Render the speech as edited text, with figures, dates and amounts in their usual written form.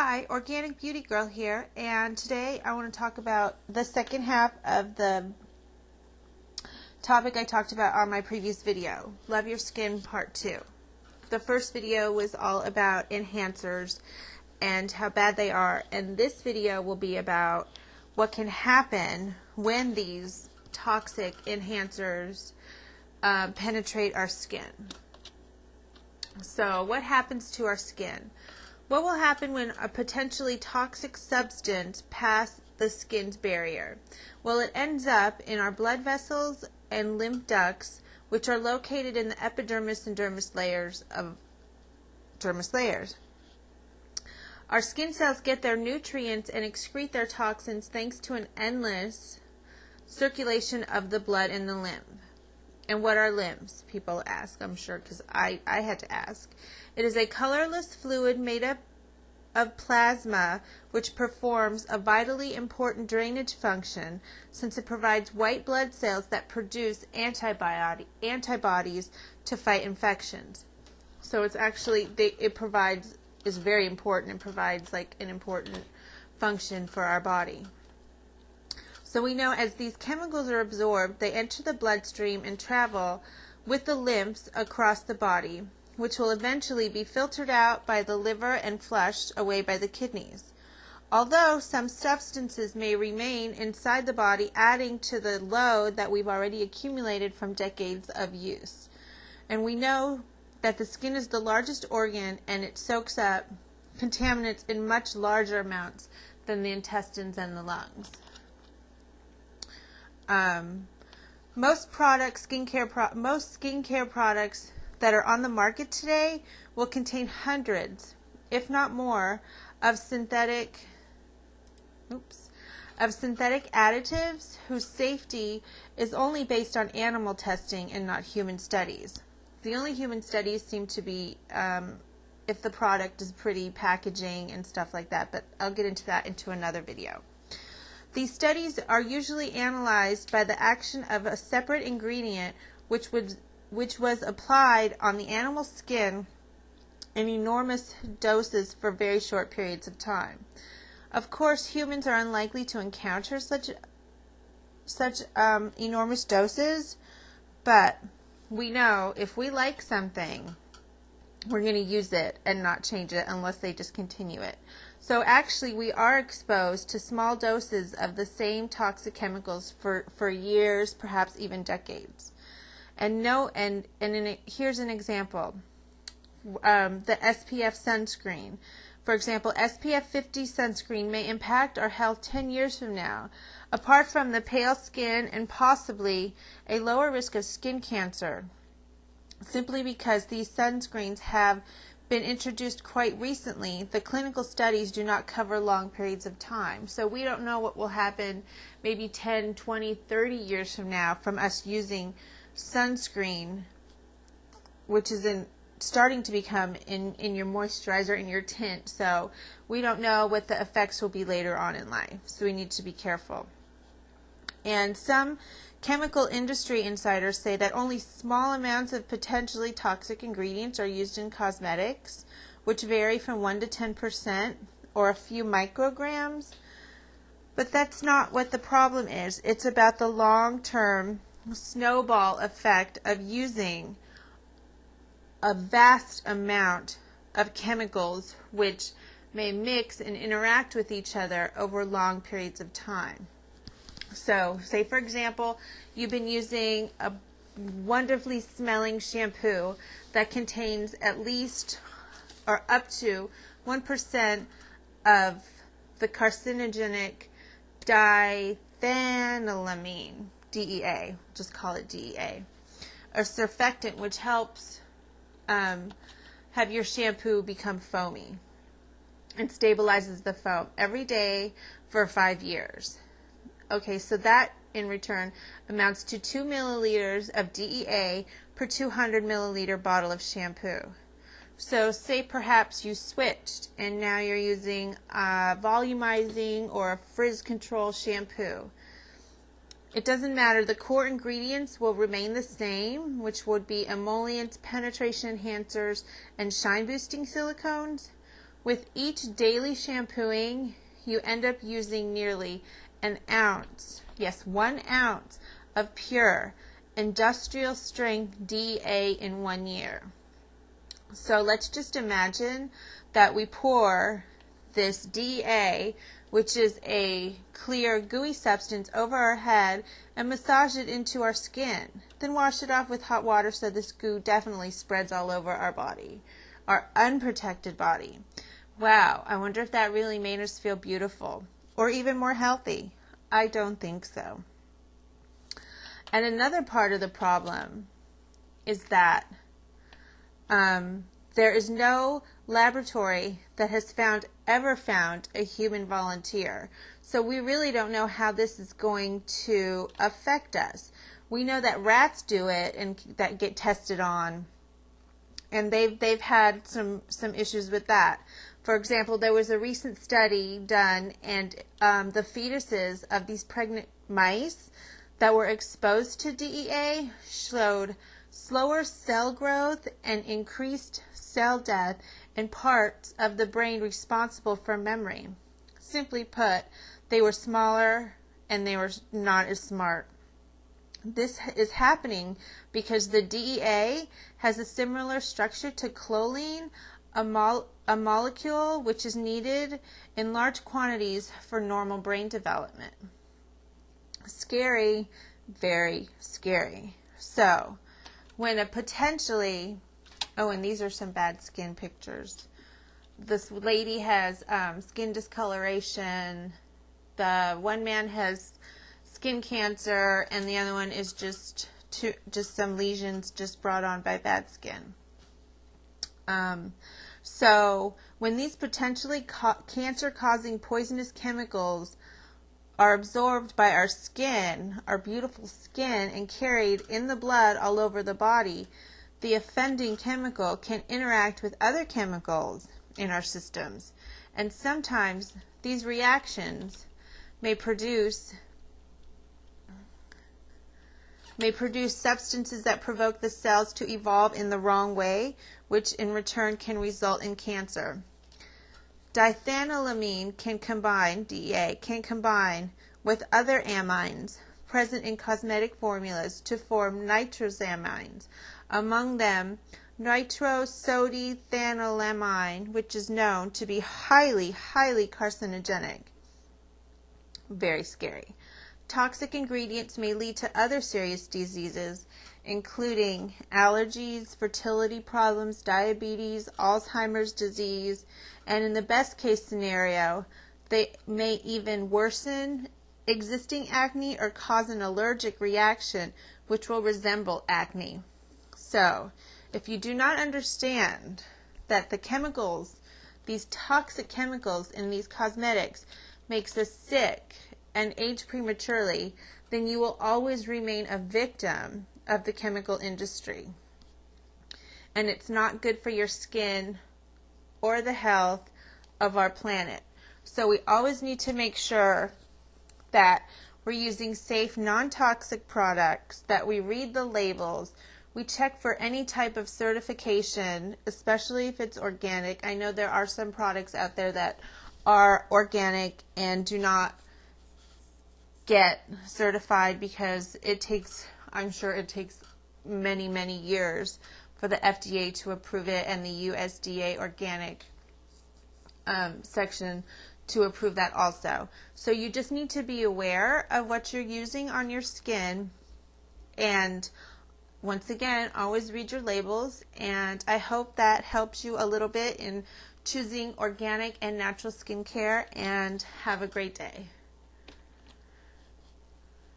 Hi, Organic Beauty Girl here, and today I want to talk about the second half of the topic I talked about on my previous video, Love Your Skin Part 2. The first video was all about enhancers and how bad they are, and this video will be about what can happen when these toxic enhancers penetrate our skin. So what happens to our skin? What will happen when a potentially toxic substance passes the skin's barrier? Well, it ends up in our blood vessels and lymph ducts, which are located in the epidermis and dermis layers of dermis layers. Our skin cells get their nutrients and excrete their toxins thanks to an endless circulation of the blood in the lymph. And what are lymph? People ask, I'm sure, because I had to ask. It is a colorless fluid made up of plasma which performs a vitally important drainage function since it provides white blood cells that produce antibodies to fight infections. So it's actually, is very important and provides like an important function for our body. So we know as these chemicals are absorbed, they enter the bloodstream and travel with the lymphs across the body, which will eventually be filtered out by the liver and flushed away by the kidneys. Although some substances may remain inside the body, adding to the load that we've already accumulated from decades of use. And we know that the skin is the largest organ and it soaks up contaminants in much larger amounts than the intestines and the lungs. Most skincare products that are on the market today will contain hundreds, if not more, of synthetic additives whose safety is only based on animal testing and not human studies. The only human studies seem to be if the product is pretty packaging and stuff like that, but I'll get into that into another video. These studies are usually analyzed by the action of a separate ingredient which was applied on the animal skin in enormous doses for very short periods of time. Of course, humans are unlikely to encounter such enormous doses, but we know if we like something, we're going to use it and not change it unless they discontinue it. So actually we are exposed to small doses of the same toxic chemicals for years, perhaps even decades. Here's an example. The SPF sunscreen. For example, SPF 50 sunscreen may impact our health 10 years from now, apart from the pale skin and possibly a lower risk of skin cancer, simply because these sunscreens have been introduced quite recently. The clinical studies do not cover long periods of time. So we don't know what will happen maybe 10, 20, 30 years from now from us using sunscreen, which is starting to become in your moisturizer, in your tint. So we don't know what the effects will be later on in life. So we need to be careful. And some chemical industry insiders say that only small amounts of potentially toxic ingredients are used in cosmetics, which vary from 1 to 10% or a few micrograms. But that's not what the problem is. It's about the long-term snowball effect of using a vast amount of chemicals which may mix and interact with each other over long periods of time. So, say for example, you've been using a wonderfully smelling shampoo that contains at least or up to 1% of the carcinogenic diphenylamine, DEA, just call it DEA, a surfactant which helps have your shampoo become foamy and stabilizes the foam every day for 5 years. Okay, so that in return amounts to 2 milliliters of DEA per 200 milliliter bottle of shampoo. So say perhaps you switched and now you're using a volumizing or a frizz control shampoo. It doesn't matter, the core ingredients will remain the same, which would be emollients, penetration enhancers, and shine boosting silicones. With each daily shampooing, you end up using nearly an ounce, yes, 1 ounce of pure industrial strength DEA in 1 year. So let's just imagine that we pour this DEA, which is a clear, gooey substance, over our head and massage it into our skin. Then wash it off with hot water so this goo definitely spreads all over our body, our unprotected body. Wow, I wonder if that really made us feel beautiful or even more healthy. I don't think so. And another part of the problem is that there is no laboratory that has ever found a human volunteer. So we really don't know how this is going to affect us. We know that rats do it and that get tested on, and they've had some issues with that. For example, there was a recent study done, and the fetuses of these pregnant mice that were exposed to DEA showed slower cell growth and increased cell death in parts of the brain responsible for memory. Simply put, they were smaller and they were not as smart. This is happening because the DEA has a similar structure to choline, a molecule which is needed in large quantities for normal brain development. Scary, very scary. So, when a potentially, oh, and these are some bad skin pictures. This lady has skin discoloration. The one man has skin cancer, and the other one is just some lesions just brought on by bad skin. So when these potentially cancer-causing poisonous chemicals are absorbed by our skin, our beautiful skin, and carried in the blood all over the body, the offending chemical can interact with other chemicals in our systems. And sometimes these reactions may produce substances that provoke the cells to evolve in the wrong way, which in return can result in cancer. Diphenylamine DEA can combine with other amines present in cosmetic formulas to form nitrosamines, among them nitrosodiphenylamine, which is known to be highly, highly carcinogenic. Very scary. Toxic ingredients may lead to other serious diseases, including allergies, fertility problems, diabetes, Alzheimer's disease, and in the best case scenario, they may even worsen existing acne or cause an allergic reaction which will resemble acne. So, if you do not understand that the chemicals, these toxic chemicals in these cosmetics, makes us sick and age prematurely, then you will always remain a victim of the chemical industry. And it's not good for your skin or the health of our planet. So we always need to make sure that we're using safe, non-toxic products, that we read the labels, we check for any type of certification, especially if it's organic. I know there are some products out there that are organic and do not get certified because it takes, I'm sure it takes many, many years for the FDA to approve it and the USDA organic section to approve that also. So you just need to be aware of what you're using on your skin, and once again, always read your labels, and I hope that helps you a little bit in choosing organic and natural skincare, and have a great day.